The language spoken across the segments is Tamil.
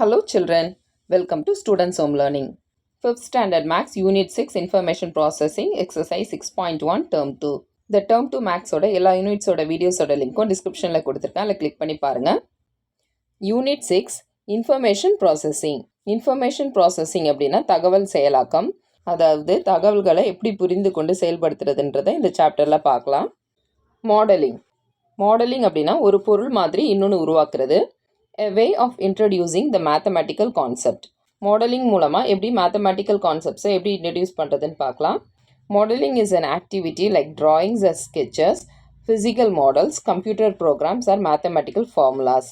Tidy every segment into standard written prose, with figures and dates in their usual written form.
Hello children, welcome to Students Home Learning. 5th Standard Maths Unit 6 Information Processing Exercise 6.1 Term 2. The Term 2 Maths ஓட எல்லா யூனிட்ஸோட வீடியோஸோட லிங்க்கும் டிஸ்கிரிப்ஷனில் கொடுத்துருக்கேன். அதில் கிளிக் பண்ணி பாருங்கள். Unit 6 information processing. Information processing அப்படின்னா தகவல் செயலாக்கம். அதாவது தகவல்களை எப்படி புரிந்து கொண்டு செயல்படுத்துறதுன்றதை இந்த சாப்டரில் பார்க்கலாம். மாடலிங். மாடலிங் அப்படின்னா ஒரு பொருள் மாதிரி இன்னொன்று உருவாக்குறது. A way of introducing the mathematical concept. Modelling மூலமாக எப்படி மேத்தமேட்டிக்கல் கான்செப்ட்ஸை எப்படி இன்ட்ரடியூஸ் பண்ணுறதுன்னு பார்க்கலாம். Modelling is an activity like drawings as sketches, physical models, computer programs or mathematical formulas.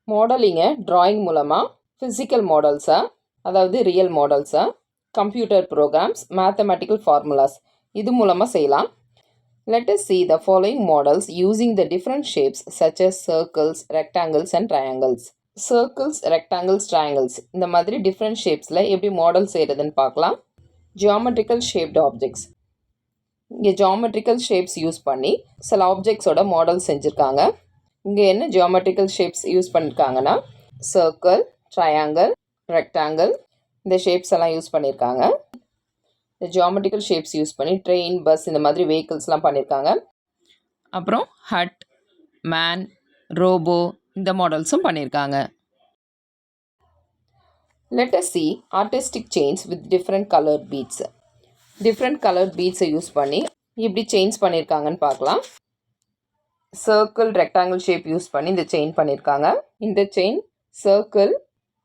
மாடலிங்கை ட்ராயிங் மூலமாக ஃபிசிக்கல் மாடல்ஸாக, அதாவது ரியல் மாடல்ஸாக, கம்ப்யூட்டர் ப்ரோக்ராம்ஸ், மேத்தமேட்டிக்கல் ஃபார்முலாஸ் இது மூலமாக செய்யலாம். Let us see the following models using the different shapes such as circles, rectangles and triangles. Circles, rectangles, triangles இந்த மாதிரி different shapesல எப்படி மாடல் செய்கிறதுன்னு பார்க்கலாம். Geometrical shaped objects. இங்கே geometrical shapes யூஸ் பண்ணி சில ஆப்ஜெக்ட்ஸோட மாடல் செஞ்சுருக்காங்க. இங்கே என்ன geometrical shapes யூஸ் பண்ணியிருக்காங்கன்னா circle, triangle, rectangle இந்த ஷேப்ஸ் எல்லாம் யூஸ் பண்ணியிருக்காங்க. இந்த ஜியாமெட்ரிக்கல் ஷேப்ஸ் யூஸ் பண்ணி ட்ரெயின், பஸ் இந்த மாதிரி வெஹிக்கிள்ஸ்லாம் பண்ணியிருக்காங்க. அப்புறம் ஹட், மேன், ரோபோ இந்த மாடல்ஸும் பண்ணியிருக்காங்க. Let us see artistic chains with different colored beads. Different coloured பீட்ஸை யூஸ் பண்ணி இப்படி செயின்ஸ் பண்ணியிருக்காங்கன்னு பார்க்கலாம். சர்க்கிள், ரெக்டாங்கிள் ஷேப் யூஸ் பண்ணி இந்த செயின் பண்ணியிருக்காங்க. இந்த chain circle,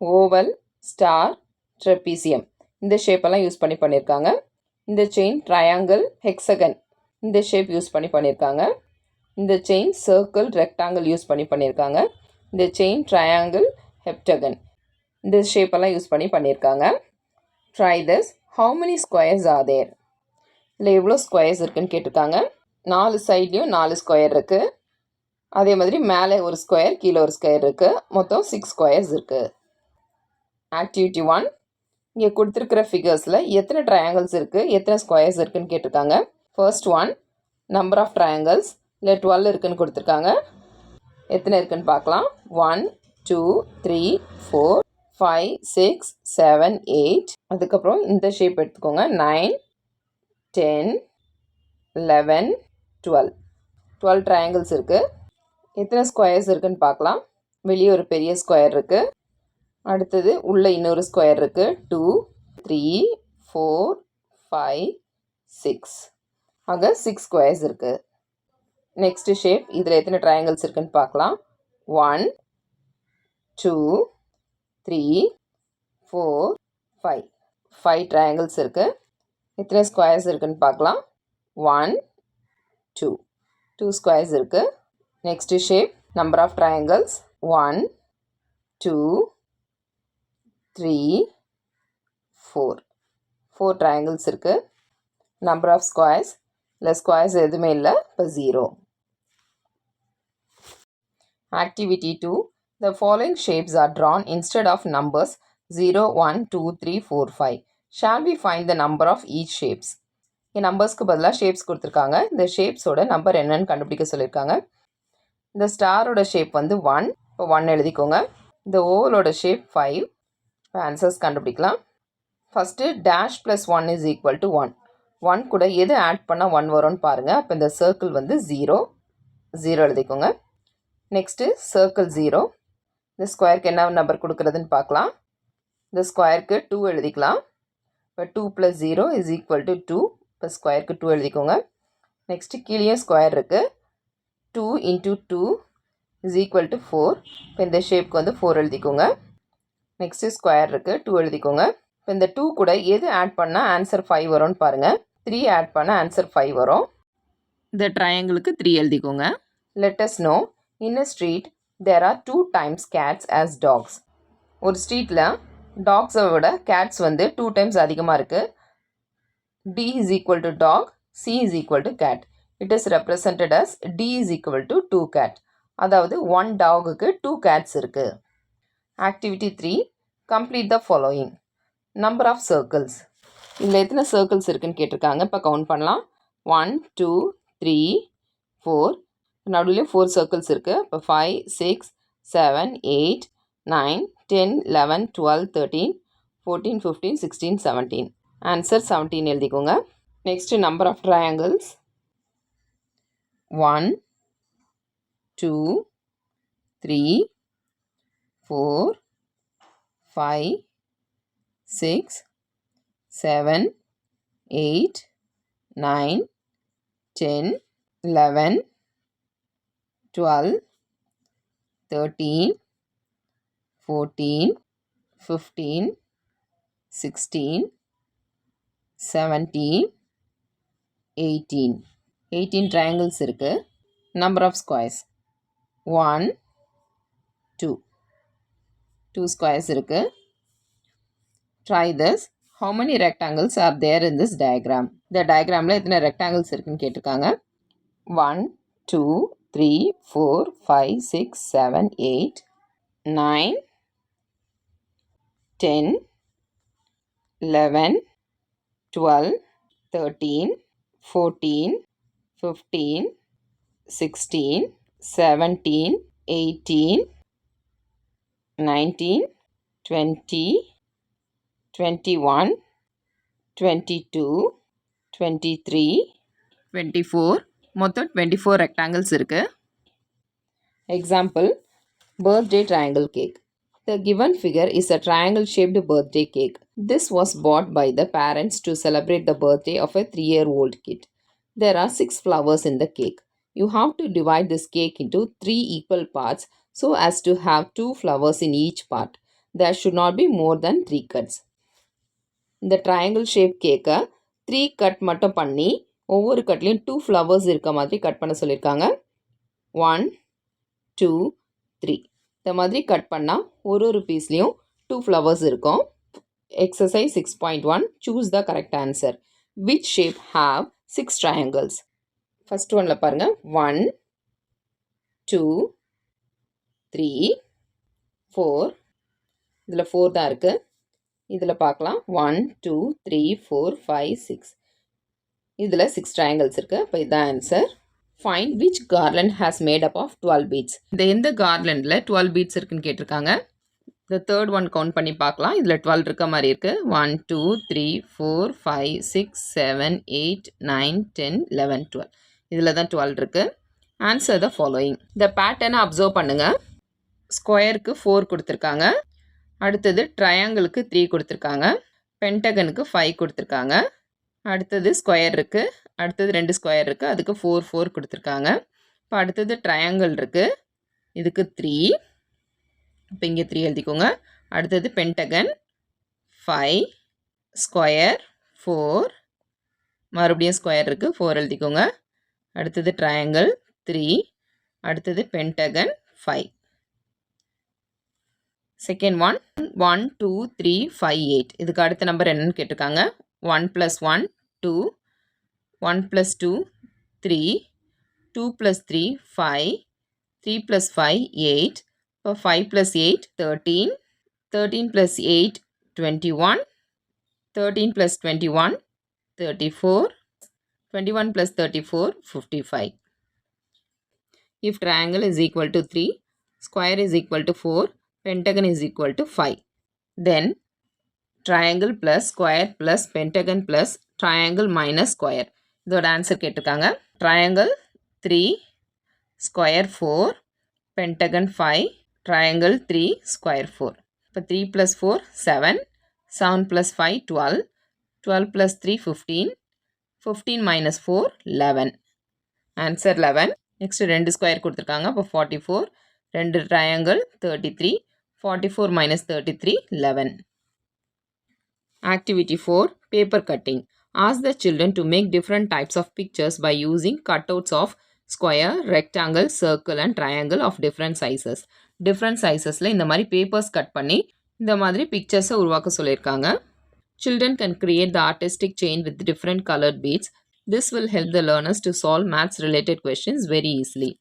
oval, star, trapezium இந்த ஷேப்பெல்லாம் யூஸ் பண்ணி பண்ணியிருக்காங்க. இந்த செயின் ட்ரையாங்கிள், ஹெக்ஸகன் இந்த ஷேப் யூஸ் பண்ணி பண்ணியிருக்காங்க. இந்த செயின் சர்க்கிள், ரெக்டாங்கிள் யூஸ் பண்ணி பண்ணியிருக்காங்க. இந்த செயின் ட்ரையாங்கிள், ஹெப்டகன் இந்த ஷேப்பெல்லாம் யூஸ் பண்ணி பண்ணியிருக்காங்க. Try this. How many squares are there? இல்லை எவ்வளோ ஸ்கொயர்ஸ் இருக்குதுன்னு கேட்டிருக்காங்க. 4 சைட்லேயும் 4 ஸ்கொயர் இருக்குது. அதே மாதிரி மேலே ஒரு ஸ்கொயர், கீழே ஒரு ஸ்கொயர் இருக்குது. மொத்தம் 6 ஸ்கொயர்ஸ் இருக்குது. ஆக்டிவிட்டி 1. இங்கே கொடுத்துருக்கிற ஃபிகர்ஸில் எத்தனை ட்ரையாங்கிள்ஸ் இருக்குது, எத்தனை ஸ்கொயர்ஸ் இருக்குதுன்னு கேட்டிருக்காங்க. First one number of triangles. இல்லை 12 இருக்குதுன்னு கொடுத்துருக்காங்க. எத்தனை இருக்குதுன்னு பார்க்கலாம். 1 2 3 4 5 6 7 8. அதுக்கப்புறம் இந்த ஷேப் எடுத்துக்கோங்க. 9 10 11 12 ட்ரையாங்கிள்ஸ் இருக்குது. எத்தனை ஸ்கொயர்ஸ் இருக்குதுன்னு பார்க்கலாம். வெளியே ஒரு பெரிய ஸ்கொயர் இருக்குது. அடுத்தது உள்ள இன்னொரு ஸ்கொயர் இருக்குது. 2 3 4 5 6 ஆக 6 ஸ்கொயர்ஸ் இருக்குது. Next shape. இதில் எத்தனை ட்ரையாங்கிள்ஸ் இருக்குதுன்னு பார்க்கலாம். 1 2 3 4 5 5 ட்ரையாங்கிள்ஸ் இருக்குது. எத்தனை ஸ்கொயர்ஸ் இருக்குதுன்னு பார்க்கலாம். 1 2 ஸ்கொயர்ஸ் இருக்குது. Next shape. Number of triangles 1 2 3 4 triangles இருக்குது. நம்பர் ஆஃப் ஸ்கொயர்ஸ் இல்லை ஸ்கொயர்ஸ் எதுவுமே இல்லை, இப்போ 0. Activity 2. The following shapes are drawn instead of numbers 0 1 2 3 4 5. Shall we find the number of each shapes? இங்கே நம்பர்ஸ்க்கு பதிலாக ஷேப்ஸ் கொடுத்துருக்காங்க. இந்த ஷேப்ஸோட நம்பர் என்னன்னு கண்டுபிடிக்க சொல்லியிருக்காங்க. இந்த ஸ்டாரோட ஷேப் வந்து 1. இப்போ 1 எழுதிக்கோங்க. இந்த ஓவலோட ஷேப் 5. ஆன்சர்ஸ் கண்டுபிடிக்கலாம். First dash plus 1 is equal to 1. 1 கூட எது ஆட் பண்ணால் 1 வரும்னு பாருங்கள். அப்போ இந்த சர்க்கிள் வந்து 0 எழுதிக்கோங்க. Next circle 0. இந்த ஸ்கொயருக்கு என்ன நம்பர் கொடுக்குறதுன்னு பார்க்கலாம். இந்த ஸ்கொயருக்கு 2 எழுதிக்கலாம். இப்போ 2 + 0 இஸ் ஈக்குவல் டு 2. இப்போ ஸ்கொயருக்கு 2 எழுதிக்கோங்க. நெக்ஸ்ட்டு கீழே ஸ்கொயர் இருக்குது. 2 × 2 இஸ் ஈக்குவல் டு 4. இப்போ இந்த ஷேப்க்கு வந்து 4 எழுதிக்கோங்க. நெக்ஸ்ட்டு ஸ்கொயர் இருக்குது. 2 எழுதிக்கோங்க. இப்போ இந்த 2 கூட எது ஆட் பண்ணால் ஆன்சர் 5 வரும்னு பாருங்கள். 3 ஆட் பண்ணால் ஆன்சர் 5 வரும். இந்த ட்ரையாங்கிளுக்கு 3 எழுதிக்கோங்க. Let us know. In a street there are 2 times cats as dogs. ஒரு ஸ்ட்ரீட்டில் டாக்ஸை விட கேட்ஸ் வந்து 2 டைம்ஸ் அதிகமாக இருக்குது. D is equal to dog, C is equal to cat. It is represented as D is equal to 2 cat. அதாவது 1 டாகுக்கு 2 கேட்ஸ் இருக்குது. Activity 3. Complete the following. Number of circles. இதில் எத்தனை சர்க்கிள்ஸ் இருக்குதுன்னு கேட்டிருக்காங்க. இப்போ கவுண்ட் பண்ணலாம். 1 2 3 4 நடுவில் 4 சர்க்கிள்ஸ் இருக்குது. இப்போ 5 6 7 8 9 10, 11, 12, 13, 14, 15, 16, 17. Answer 17 எழுதிக்கோங்க. Next number of triangles. 1, 2, 3, 4, 5, 6, 7, 8, 9, 10, 11, 12, 13, 14, 15, 16, 17, 18. 18 triangles இருக்கு. Number of squares. 1, 2. 2 squares இருக்கு. Try this. How many rectangles are there in this diagram? இந்த diagramல எத்தனை rectangles இருக்குன்னு கேட்டிருக்காங்க. 1, 2, 3, 4, 5, 6, 7, 8, 9, 10, 11, 12, 13, 14, 15, 16, 17, 18, 19, 20, 21, 22, 23, 24. மொத்தம் 24 rectangles இருக்கு. Example, birthday triangle cake. The given figure is a triangle-shaped birthday cake. This was bought by the parents to celebrate the birthday of a 3-year-old kid. There are 6 flowers in the cake. You have to divide this cake into 3 equal parts so as to have 2 flowers in each part. There should not be more than 3 cuts. இந்த triangle shape கேக்கை 3 கட் மட்டும் பண்ணி ஒவ்வொரு கட்லையும் 2 flowers இருக்க மாதிரி கட் பண்ண சொல்லியிருக்காங்க. 1, 2, 3. இந்த மாதிரி கட் பண்ணால் ஒரு பீஸ்லேயும் 2 flowers இருக்கும். Exercise 6.1. Choose the correct answer. Which shape have 6 triangles? First oneல பாருங்க. 1, 2, 3, 4. இதில் 4 தான் இருக்குது. இதில் பார்க்கலாம் 1, 2, 3, 4, 5, 6. இதில் 6 triangles இருக்குது. இப்போ இதுதான் answer. Find which garland has made up of 12 beads. இந்த எந்த garlandல 12 beads இருக்குன்னு கேட்டிருக்காங்க. இந்த third one கவுண்ட் பண்ணி பார்க்கலாம். இதில் 12 இருக்க மாதிரி இருக்குது. 1, 2, 3, 4, 5, 6, 7, 8, 9, 10, 11, 12. இதில் தான் 12 இருக்குது. Answer the following. இந்த பேட்டர்னை அப்சர்வ் பண்ணுங்கள். ஸ்கொயருக்கு 4 கொடுத்துருக்காங்க. அடுத்தது ட்ரையாங்கிளுக்கு 3 கொடுத்துருக்காங்க. பென்டகனுக்கு 5 கொடுத்துருக்காங்க. அடுத்தது ஸ்கொயர் இருக்குது. அடுத்தது 2 ஸ்கொயர் இருக்குது. அதுக்கு 4, 4 கொடுத்துருக்காங்க. இப்போ அடுத்தது ட்ரையாங்கிள் இருக்குது. இதுக்கு 3. இப்போ இங்கே 3 எழுதிக்கோங்க. அடுத்தது பென்டகன் 5, ஸ்கொயர் 4, மறுபடியும் ஸ்கொயர் இருக்குது 4 எழுதிக்கோங்க. அடுத்தது ட்ரையாங்கிள் 3, அடுத்தது பென்டகன் 5. Second one 1, 2, 3, 5, 8. இதுக்கு அடுத்த நம்பர் என்னன்னு கேட்டிருக்காங்க. 1 + 1 2, 1 + 2 3, 2 + 3 5, 3 + 5 8. இப்போ 5 + 8 13, 13 + 8 21, 13 + 21 34, 21 + 34 55. If triangle is equal to 3, square is equal to 4, pentagon is equal to 5, then triangle plus square plus pentagon plus triangle minus square. இதோட ஆன்சர் கேட்டிருக்காங்க. triangle 3, square 4, pentagon 5, triangle 3, square 4. இப்போ 3 + 4 7, 7 + 5 12, 12 + 3 15, 15 - 4 11. ஆன்சர் 11. நெக்ஸ்ட் 2 ஸ்கொயர் கொடுத்துருக்காங்க. அப்போ 44, 2 triangle 33, 44 - 33 11. Activity 4. Paper cutting. Ask the children to make different types of pictures by using cutouts of square, rectangle, circle and triangle of different sizes. Different sizesல இந்த மாதிரி papers cut பண்ணி இந்த மாதிரி pictures உருவாக்க சொல்லியிருக்காங்க. Children can create the artistic chain with different colored beads. This will help the learners to solve maths related questions very easily.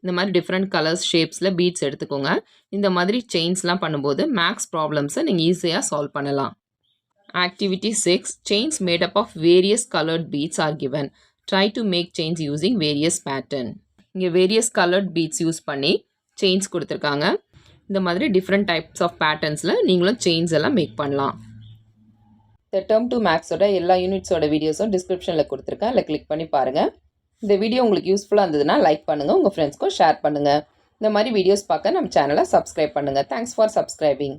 இந்த மாதிரி டிஃப்ரெண்ட் கலர்ஸ் ஷேப்ஸில் பீட்ஸ் எடுத்துக்கோங்க. இந்த மாதிரி செயின்ஸ்லாம் பண்ணும்போது மேக்ஸ் ப்ராப்ளம்ஸை நீங்கள் ஈஸியாக சால்வ் பண்ணலாம். Activity 6. Chains made up of various colored beads are given. Try to make chains using various pattern. இங்கே various colored beads யூஸ் பண்ணி செயின்ஸ் கொடுத்துருக்காங்க. இந்த மாதிரி டிஃப்ரெண்ட் டைப்ஸ் ஆஃப் பேட்டர்ன்ஸில் நீங்களும் செயின்ஸ் எல்லாம் மேக் பண்ணலாம். இந்த டேர்ம் 2 மேக்ஸோட எல்லா யூனிட்ஸோட வீடியோஸும் டிஸ்கிரிப்ஷனில் கொடுத்துருக்கேன். அதில் கிளிக் பண்ணி பாருங்கள். இந்த வீடியோ உங்களுக்கு யூஸ்ஃபுல்லாக இருந்ததுன்னா லைக் பண்ணுங்கள், உங்கள் ஃப்ரெண்ட்ஸ்க்கும் ஷேர் பண்ணுங்கள். இந்த மாதிரி வீடியோஸ் பார்க்க நம்ம சேனலை சப்ஸ்கிரைப் பண்ணுங்கள். Thanks for subscribing.